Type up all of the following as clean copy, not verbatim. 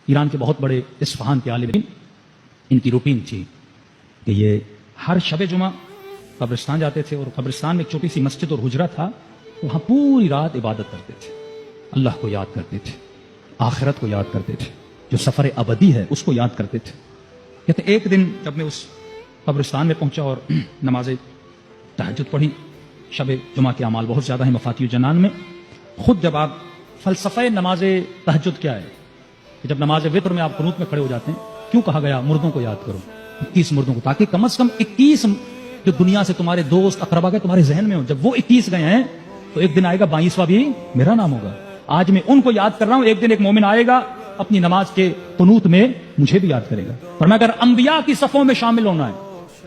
ایران کے بہت بڑے اصفہان کے عالم، ان کی روٹین تھی کہ یہ ہر شب جمعہ قبرستان جاتے تھے، اور قبرستان میں ایک چھوٹی سی مسجد اور حجرہ تھا، وہاں پوری رات عبادت کرتے تھے، اللہ کو یاد کرتے تھے، آخرت کو یاد کرتے تھے، جو سفر ابدی ہے اس کو یاد کرتے تھے۔ کہتے ایک دن جب میں اس قبرستان میں پہنچا اور نماز تہجد پڑھی، شب جمعہ کے اعمال بہت زیادہ ہیں مفاتیح الجنان میں، خود جب آپ فلسفہ نماز تہجد کیا ہے کہ جب نماز وتر میں آپ قنوت میں کھڑے ہو جاتے ہیں، کیوں کہا گیا مردوں کو یاد کرو، 21 مردوں کو، تاکہ کم از کم 21 جو دنیا سے تمہارے دوست اقربا کے تمہارے ذہن میں ہو، جب وہ 21 گئے ہیں تو ایک دن آئے گا 22واں بھی میرا نام ہوگا۔ آج میں ان کو یاد کر رہا ہوں، ایک دن ایک مومن آئے گا اپنی نماز کے قنوت میں مجھے بھی یاد کرے گا۔ پر میں اگر انبیاء کی صفوں میں شامل ہونا ہے،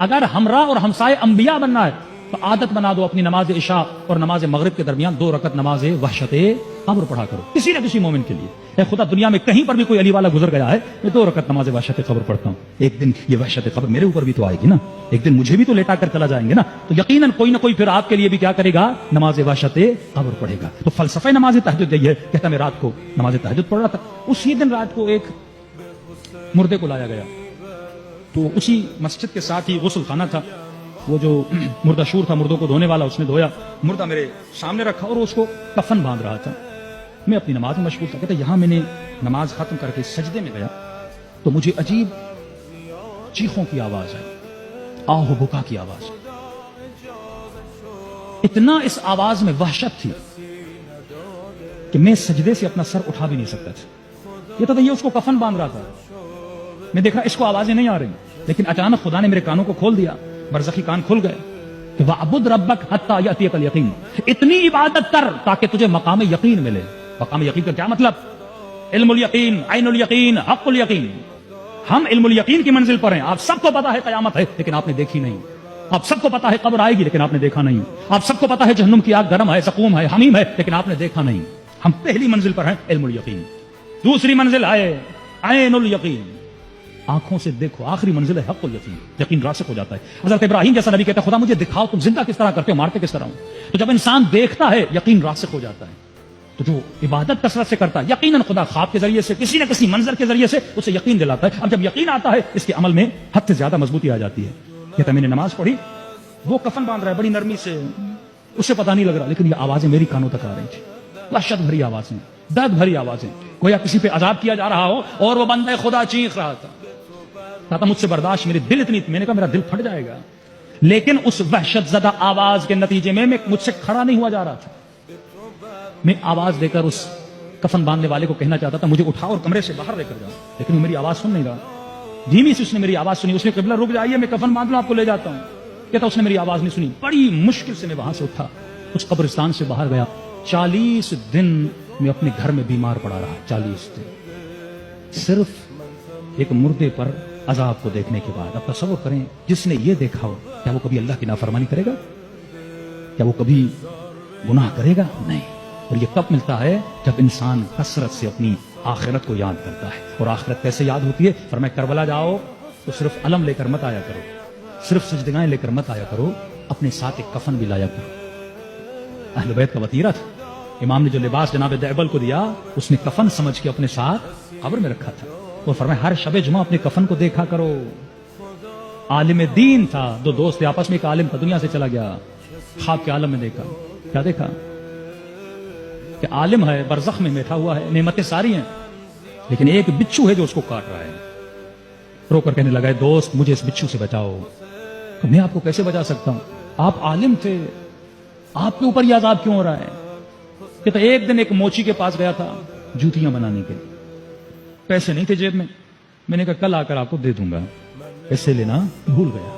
اگر ہمراہ اور ہمسائے انبیاء بننا ہے، تو عادت بنا دو اپنی نماز عشاء اور نماز مغرب کے درمیان 2 رکعت نماز وحشت قبر پڑھا کرو، کسی نہ کسی مومن کے لیے۔ اے خدا، دنیا میں کہیں پر بھی کوئی علی والا گزر گیا ہے، میں 2 رکعت نماز وحشت قبر پڑھتا ہوں، ایک دن یہ وحشت قبر میرے اوپر بھی تو آئے گی نا، ایک دن مجھے بھی تو لیٹا کر چلا جائیں گے نا، تو یقیناً کوئی نہ کوئی پھر آپ کے لیے بھی کیا کرے گا، نماز وحشت قبر پڑھے گا۔ تو فلسفہ نماز تہجد یہی ہے۔ کہتا میں رات کو نماز تہجد پڑھ رہا تھا، اسی دن رات کو ایک مردے کو لایا گیا، تو اسی مسجد کے ساتھ ہی غسل خانہ تھا، وہ جو مردہ شور تھا مردوں کو دھونے والا، اس نے دھویا، مردہ میرے سامنے رکھا اور اس کو کفن باندھ رہا تھا، میں اپنی نماز میں مشغول تھا۔ کہتا یہاں میں نے نماز ختم کر کے سجدے میں گیا تو مجھے عجیب چیخوں کی آواز آئی، آہ و بکا کی آواز، اتنا اس آواز میں وحشت تھی کہ میں سجدے سے اپنا سر اٹھا بھی نہیں سکتا تھا۔ یہ تو یہ اس کو کفن باندھ رہا تھا، میں دیکھا اس کو آوازیں نہیں آ رہی، لیکن اچانک خدا نے میرے کانوں کو کھول دیا، برزخی کان کھل گئے کہ وَعْبُدْ رَبَّكَ حَتَّى يَأْتِيَكَ الْيَقِينُ، اتنی عبادت کر تاکہ تجھے مقام یقین ملے۔ مقام یقین کا کیا مطلب؟ علم الیقین، عین الیقین، حق الیقین۔ ہم علم الیقین کی منزل پر ہیں، آپ سب کو پتا ہے قیامت ہے لیکن آپ نے دیکھی نہیں، آپ سب کو پتا ہے قبر آئے گی لیکن آپ نے دیکھا نہیں، آپ سب کو پتا ہے جہنم کی آگ گرم ہے، زقوم ہے، حمیم ہے، لیکن آپ نے دیکھا نہیں۔ ہم پہلی منزل پر ہیں علم الیقین، دوسری منزل ہے عین الیقین، آنکھوں سے دیکھو، آخری منزل ہے حق الیقین، یقین راسخ ہو جاتا ہے۔ حضرت ابراہیم جیسا نبی کہتا ہے خدا مجھے دکھاؤ تم زندہ کس طرح کرتے ہو، مارتے کس طرح ہو۔ تو جب انسان دیکھتا ہے یقین راسخ ہو جاتا ہے، تو جو عبادت کثرت سے کرتا ہے یقیناً خدا خواب کے ذریعے سے کسی نہ کسی منظر کے ذریعے سے اسے یقین دلاتا ہے۔ اب جب یقین آتا ہے اس کے عمل میں حد سے زیادہ مضبوطی آ جاتی ہے۔ کہتا میں نے نماز پڑھی، وہ کفن باندھ رہا ہے بڑی نرمی سے، اسے پتہ نہیں لگ رہا، لیکن یہ آوازیں میری کانوں تک آ رہی تھی، وحشت بھری آوازیں، درد بھری آوازیں، گویا کسی پہ عذاب کیا جا رہا ہو اور وہ بندہ خدا چیخ رہا تھا۔ کہتا مجھ سے برداشت، میری دل اتنی، میں نے کہا میرا دل پھٹ جائے گا، لیکن اس وحشت زدہ آواز کے نتیجے میں مجھ سے کھڑا نہیں ہوا جا رہا تھا۔ میں آواز دے کر اس کفن باندھنے والے کو کہنا چاہتا تھا مجھے اٹھا اور کمرے سے باہر لے کر جاؤ، لیکن وہ میری آواز سن نہیں رہا۔ دھیمی سے اس نے میری آواز سنی، اس نے قبلہ رک جائیے میں کفن باندھ لوں آپ کو لے جاتا ہوں۔ کہتا اس نے میری آواز نہیں سنی، بڑی مشکل سے میں وہاں سے اٹھا، اس قبرستان سے باہر گیا۔ 40 دن میں اپنے گھر میں بیمار پڑا رہا، 40 دن صرف ایک مردے پر عذاب کو دیکھنے کے بعد۔ اب تصور کریں جس نے یہ دیکھا ہو، کیا وہ کبھی اللہ کی نافرمانی کرے گا؟ کیا وہ کبھی گناہ کرے گا؟ نہیں۔ اور یہ کب ملتا ہے؟ جب انسان کثرت سے اپنی آخرت کو یاد کرتا ہے۔ اور آخرت کیسے یاد ہوتی ہے؟ فرمایا کربلا جاؤ تو صرف علم لے کر مت آیا کرو، صرف سجدگاہیں لے کر مت آیا کرو، اپنے ساتھ ایک کفن بھی لایا کرو۔ اہل بیت کا وطیرہ تھا، امام نے جو لباس جناب دعبل کو دیا اس نے کفن سمجھ کے اپنے ساتھ قبر میں رکھا تھا۔ وہ فرمایا ہر شب جمعہ اپنے کفن کو دیکھا کرو۔ عالم دین تھا، 2 دوست تھے آپس میں، ایک عالم تھا دنیا سے چلا گیا، خواب کے عالم میں دیکھا، کیا دیکھا کہ عالم ہے برزخ میں بیٹھا ہوا ہے، نعمتیں ساری ہیں، لیکن ایک بچھو ہے جو اس کو کاٹ رہا ہے۔ رو کر کہنے لگا دوست مجھے اس بچھو سے بچاؤ۔ تو میں آپ کو کیسے بچا سکتا ہوں، آپ عالم تھے، آپ کے اوپر یہ عذاب کیوں ہو رہا ہے؟ کہتا ایک دن ایک موچی کے پاس گیا تھا جوتیاں بنانے کے، پیسے نہیں تھے جیب میں نے کہا کل آ کر آپ کو دے دوں گا، پیسے لینا بھول گیا،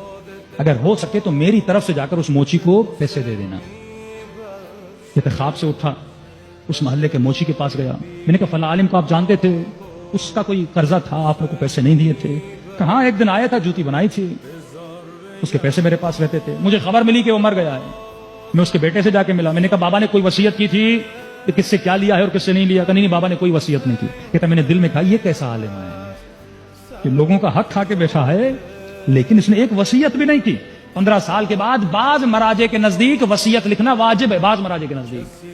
اگر ہو سکے تو میری طرف سے جا کر اس موچی کو پیسے دے دینا۔ کہتا خواب سے اٹھا، اس محلے کے موچی کے پاس گیا، میں نے کہا فلاں عالم کو آپ جانتے تھے، اس کا کوئی قرضہ تھا، آپ نے کو پیسے نہیں دیے تھے؟ کہاں ایک دن آیا تھا، جوتی بنائی تھی، اس کے پیسے میرے پاس رہتے تھے، مجھے خبر ملی کہ وہ مر گیا ہے، میں اس کے بیٹے سے جا کے ملا، میں نے کہا بابا نے کوئی وصیت کی تھی کہ کس سے کیا لیا ہے اور کس سے نہیں لیا؟ کہ نہیں بابا نے کوئی وصیت نہیں کی۔ کہتا میں نے دل میں کہا یہ کیسا عالم ہے کہ لوگوں کا حق کھا کے بیٹھا ہے لیکن اس نے ایک وصیت بھی نہیں کی۔ 15 سال کے بعد بعض مراجع کے نزدیک وصیت لکھنا واجب ہے، بعض مراجع کے نزدیک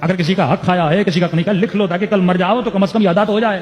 اگر کسی کا حق کھایا ہے، کسی کا نہیں کھایا، لکھ لو تاکہ کل مر جاؤ تو کم از کم یادات ہو جائے۔